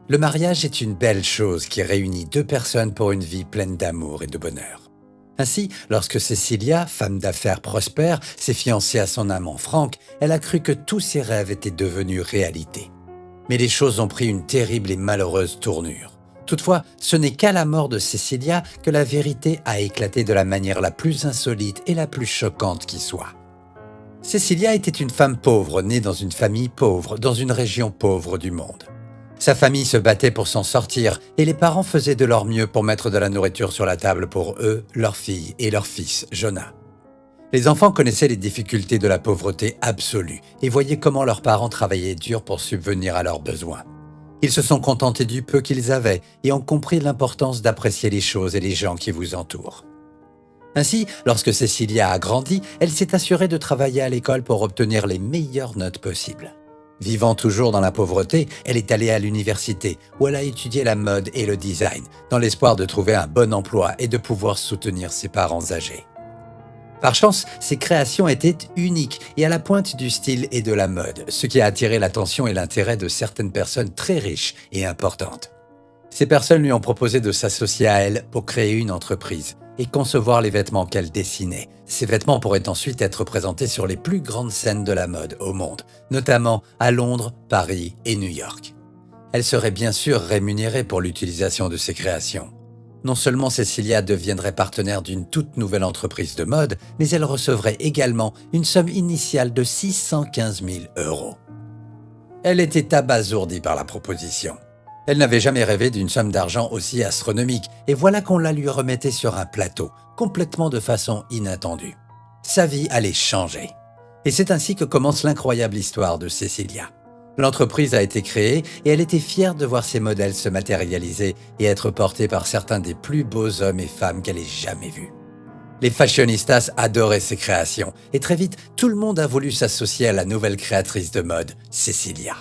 Le mariage est une belle chose qui réunit deux personnes pour une vie pleine d'amour et de bonheur. Ainsi, lorsque Cecilia, femme d'affaires prospère, s'est fiancée à son amant Frank, elle a cru que tous ses rêves étaient devenus réalité. Mais les choses ont pris une terrible et malheureuse tournure. Toutefois, ce n'est qu'à la mort de Cecilia que la vérité a éclaté de la manière la plus insolite et la plus choquante qui soit. Cecilia était une femme pauvre, née dans une famille pauvre, dans une région pauvre du monde. Sa famille se battait pour s'en sortir et les parents faisaient de leur mieux pour mettre de la nourriture sur la table pour eux, leur fille et leur fils, Jonah. Les enfants connaissaient les difficultés de la pauvreté absolue et voyaient comment leurs parents travaillaient dur pour subvenir à leurs besoins. Ils se sont contentés du peu qu'ils avaient et ont compris l'importance d'apprécier les choses et les gens qui vous entourent. Ainsi, lorsque Cecilia a grandi, elle s'est assurée de travailler à l'école pour obtenir les meilleures notes possibles. Vivant toujours dans la pauvreté, elle est allée à l'université où elle a étudié la mode et le design, dans l'espoir de trouver un bon emploi et de pouvoir soutenir ses parents âgés. Par chance, ses créations étaient uniques et à la pointe du style et de la mode, ce qui a attiré l'attention et l'intérêt de certaines personnes très riches et importantes. Ces personnes lui ont proposé de s'associer à elle pour créer une entreprise et concevoir les vêtements qu'elle dessinait. Ces vêtements pourraient ensuite être présentés sur les plus grandes scènes de la mode au monde, notamment à Londres, Paris et New York. Elle serait bien sûr rémunérée pour l'utilisation de ses créations. Non seulement Cecilia deviendrait partenaire d'une toute nouvelle entreprise de mode, mais elle recevrait également une somme initiale de 615 000 €. Elle était abasourdie par la proposition. Elle n'avait jamais rêvé d'une somme d'argent aussi astronomique, et voilà qu'on la lui remettait sur un plateau, complètement de façon inattendue. Sa vie allait changer. Et c'est ainsi que commence l'incroyable histoire de Cecilia. L'entreprise a été créée et elle était fière de voir ses modèles se matérialiser et être portés par certains des plus beaux hommes et femmes qu'elle ait jamais vus. Les fashionistas adoraient ses créations, et très vite, tout le monde a voulu s'associer à la nouvelle créatrice de mode, Cecilia.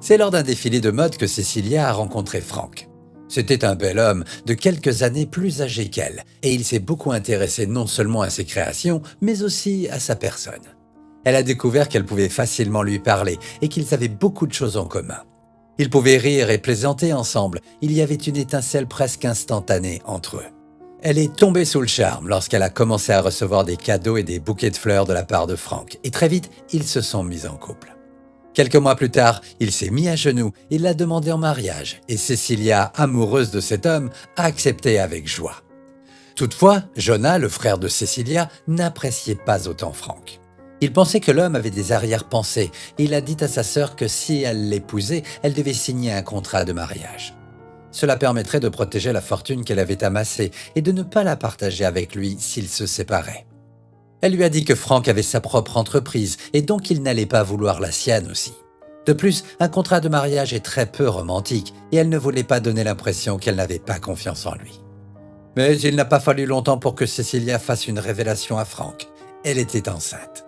C'est lors d'un défilé de mode que Cecilia a rencontré Frank. C'était un bel homme de quelques années plus âgé qu'elle, et il s'est beaucoup intéressé non seulement à ses créations, mais aussi à sa personne. Elle a découvert qu'elle pouvait facilement lui parler et qu'ils avaient beaucoup de choses en commun. Ils pouvaient rire et plaisanter ensemble, il y avait une étincelle presque instantanée entre eux. Elle est tombée sous le charme lorsqu'elle a commencé à recevoir des cadeaux et des bouquets de fleurs de la part de Frank, et très vite, ils se sont mis en couple. Quelques mois plus tard, il s'est mis à genoux et l'a demandé en mariage, et Cecilia, amoureuse de cet homme, a accepté avec joie. Toutefois, Jonah, le frère de Cecilia, n'appréciait pas autant Frank. Il pensait que l'homme avait des arrière-pensées et il a dit à sa sœur que si elle l'épousait, elle devait signer un contrat de mariage. Cela permettrait de protéger la fortune qu'elle avait amassée et de ne pas la partager avec lui s'ils se séparaient. Elle lui a dit que Frank avait sa propre entreprise et donc il n'allait pas vouloir la sienne aussi. De plus, un contrat de mariage est très peu romantique et elle ne voulait pas donner l'impression qu'elle n'avait pas confiance en lui. Mais il n'a pas fallu longtemps pour que Cecilia fasse une révélation à Frank. Elle était enceinte.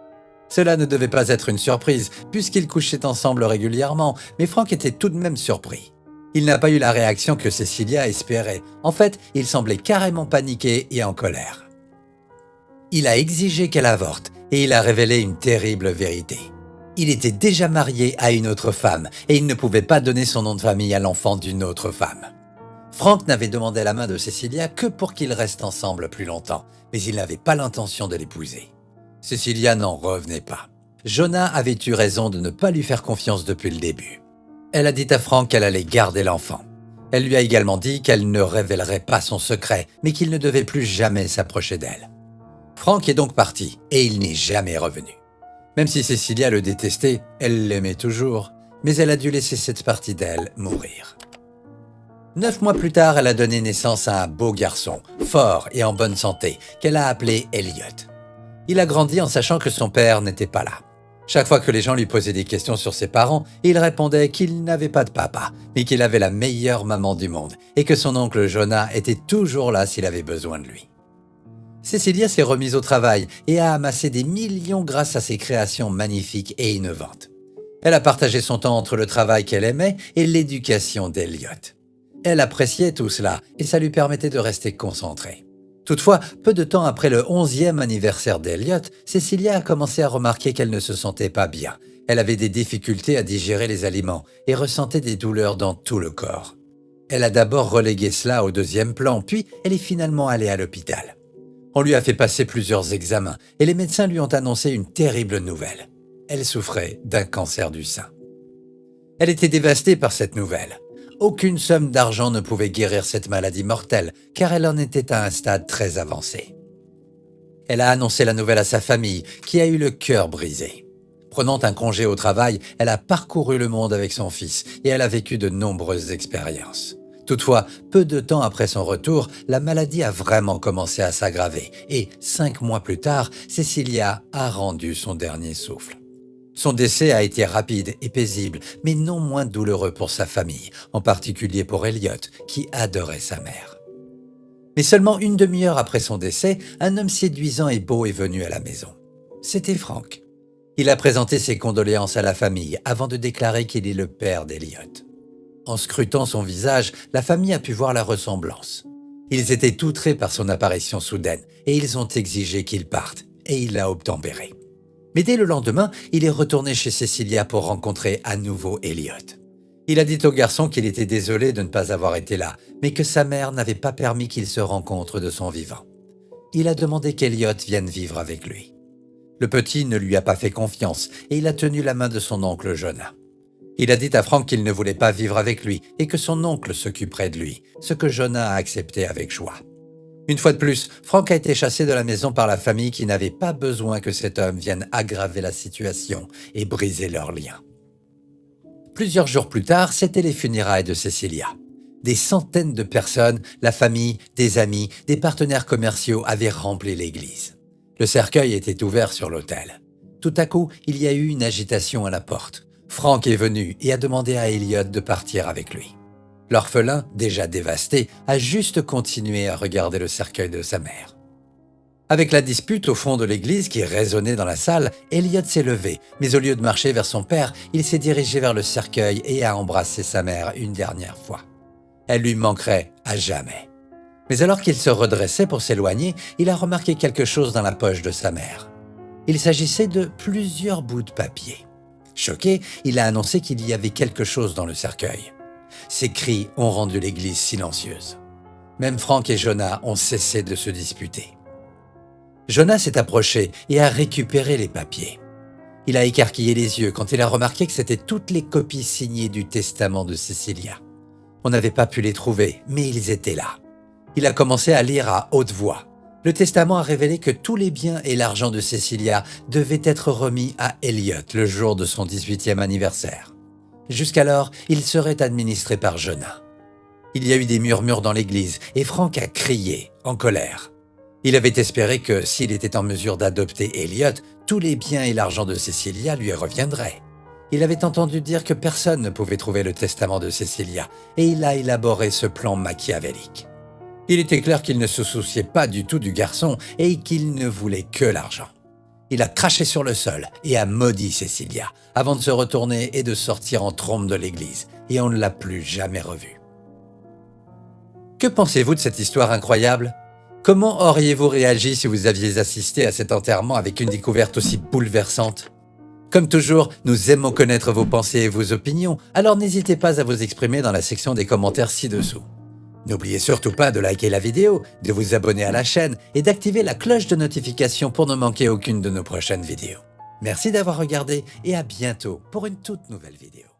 Cela ne devait pas être une surprise puisqu'ils couchaient ensemble régulièrement, mais Frank était tout de même surpris. Il n'a pas eu la réaction que Cecilia espérait. En fait, il semblait carrément paniqué et en colère. Il a exigé qu'elle avorte et il a révélé une terrible vérité. Il était déjà marié à une autre femme et il ne pouvait pas donner son nom de famille à l'enfant d'une autre femme. Frank n'avait demandé la main de Cecilia que pour qu'ils restent ensemble plus longtemps, mais il n'avait pas l'intention de l'épouser. Cecilia n'en revenait pas. Jonah avait eu raison de ne pas lui faire confiance depuis le début. Elle a dit à Frank qu'elle allait garder l'enfant. Elle lui a également dit qu'elle ne révélerait pas son secret, mais qu'il ne devait plus jamais s'approcher d'elle. Frank est donc parti et il n'est jamais revenu. Même si Cecilia le détestait, elle l'aimait toujours, mais elle a dû laisser cette partie d'elle mourir. 9 mois plus tard, elle a donné naissance à un beau garçon, fort et en bonne santé, qu'elle a appelé Elliot. Il a grandi en sachant que son père n'était pas là. Chaque fois que les gens lui posaient des questions sur ses parents, il répondait qu'il n'avait pas de papa, mais qu'il avait la meilleure maman du monde et que son oncle Jonah était toujours là s'il avait besoin de lui. Cecilia s'est remise au travail et a amassé des millions grâce à ses créations magnifiques et innovantes. Elle a partagé son temps entre le travail qu'elle aimait et l'éducation d'Elliot. Elle appréciait tout cela et ça lui permettait de rester concentrée. Toutefois, peu de temps après le 11e anniversaire d'Elliot, Cecilia a commencé à remarquer qu'elle ne se sentait pas bien. Elle avait des difficultés à digérer les aliments et ressentait des douleurs dans tout le corps. Elle a d'abord relégué cela au deuxième plan, puis elle est finalement allée à l'hôpital. On lui a fait passer plusieurs examens et les médecins lui ont annoncé une terrible nouvelle. Elle souffrait d'un cancer du sein. Elle était dévastée par cette nouvelle. Aucune somme d'argent ne pouvait guérir cette maladie mortelle, car elle en était à un stade très avancé. Elle a annoncé la nouvelle à sa famille, qui a eu le cœur brisé. Prenant un congé au travail, elle a parcouru le monde avec son fils et elle a vécu de nombreuses expériences. Toutefois, peu de temps après son retour, la maladie a vraiment commencé à s'aggraver et 5 mois plus tard, Cecilia a rendu son dernier souffle. Son décès a été rapide et paisible, mais non moins douloureux pour sa famille, en particulier pour Elliot, qui adorait sa mère. Mais seulement une demi-heure après son décès, un homme séduisant et beau est venu à la maison. C'était Frank. Il a présenté ses condoléances à la famille avant de déclarer qu'il est le père d'Elliot. En scrutant son visage, la famille a pu voir la ressemblance. Ils étaient outrés par son apparition soudaine et ils ont exigé qu'il parte, et il a obtempéré. Mais dès le lendemain, il est retourné chez Cecilia pour rencontrer à nouveau Elliot. Il a dit au garçon qu'il était désolé de ne pas avoir été là, mais que sa mère n'avait pas permis qu'ils se rencontrent de son vivant. Il a demandé qu'Elliot vienne vivre avec lui. Le petit ne lui a pas fait confiance et il a tenu la main de son oncle Jonah. Il a dit à Frank qu'il ne voulait pas vivre avec lui et que son oncle s'occuperait de lui, ce que Jonah a accepté avec joie. Une fois de plus, Frank a été chassé de la maison par la famille qui n'avait pas besoin que cet homme vienne aggraver la situation et briser leurs liens. Plusieurs jours plus tard, c'étaient les funérailles de Cecilia. Des centaines de personnes, la famille, des amis, des partenaires commerciaux avaient rempli l'église. Le cercueil était ouvert sur l'autel. Tout à coup, il y a eu une agitation à la porte. Frank est venu et a demandé à Elliot de partir avec lui. L'orphelin, déjà dévasté, a juste continué à regarder le cercueil de sa mère. Avec la dispute au fond de l'église qui résonnait dans la salle, Elliot s'est levé, mais au lieu de marcher vers son père, il s'est dirigé vers le cercueil et a embrassé sa mère une dernière fois. Elle lui manquerait à jamais. Mais alors qu'il se redressait pour s'éloigner, il a remarqué quelque chose dans la poche de sa mère. Il s'agissait de plusieurs bouts de papier. Choqué, il a annoncé qu'il y avait quelque chose dans le cercueil. Ces cris ont rendu l'église silencieuse. Même Frank et Jonah ont cessé de se disputer. Jonah s'est approché et a récupéré les papiers. Il a écarquillé les yeux quand il a remarqué que c'étaient toutes les copies signées du testament de Cecilia. On n'avait pas pu les trouver, mais ils étaient là. Il a commencé à lire à haute voix. Le testament a révélé que tous les biens et l'argent de Cecilia devaient être remis à Elliot le jour de son 18e anniversaire. Jusqu'alors, il serait administré par Jonah. Il y a eu des murmures dans l'église et Frank a crié, en colère. Il avait espéré que s'il était en mesure d'adopter Elliot, tous les biens et l'argent de Cecilia lui reviendraient. Il avait entendu dire que personne ne pouvait trouver le testament de Cecilia et il a élaboré ce plan machiavélique. Il était clair qu'il ne se souciait pas du tout du garçon et qu'il ne voulait que l'argent. Il a craché sur le sol et a maudit Cecilia avant de se retourner et de sortir en trombe de l'église, et on ne l'a plus jamais revu. Que pensez-vous de cette histoire incroyable? Comment auriez-vous réagi si vous aviez assisté à cet enterrement avec une découverte aussi bouleversante? Comme toujours, nous aimons connaître vos pensées et vos opinions, alors n'hésitez pas à vous exprimer dans la section des commentaires ci-dessous. N'oubliez surtout pas de liker la vidéo, de vous abonner à la chaîne et d'activer la cloche de notification pour ne manquer aucune de nos prochaines vidéos. Merci d'avoir regardé et à bientôt pour une toute nouvelle vidéo.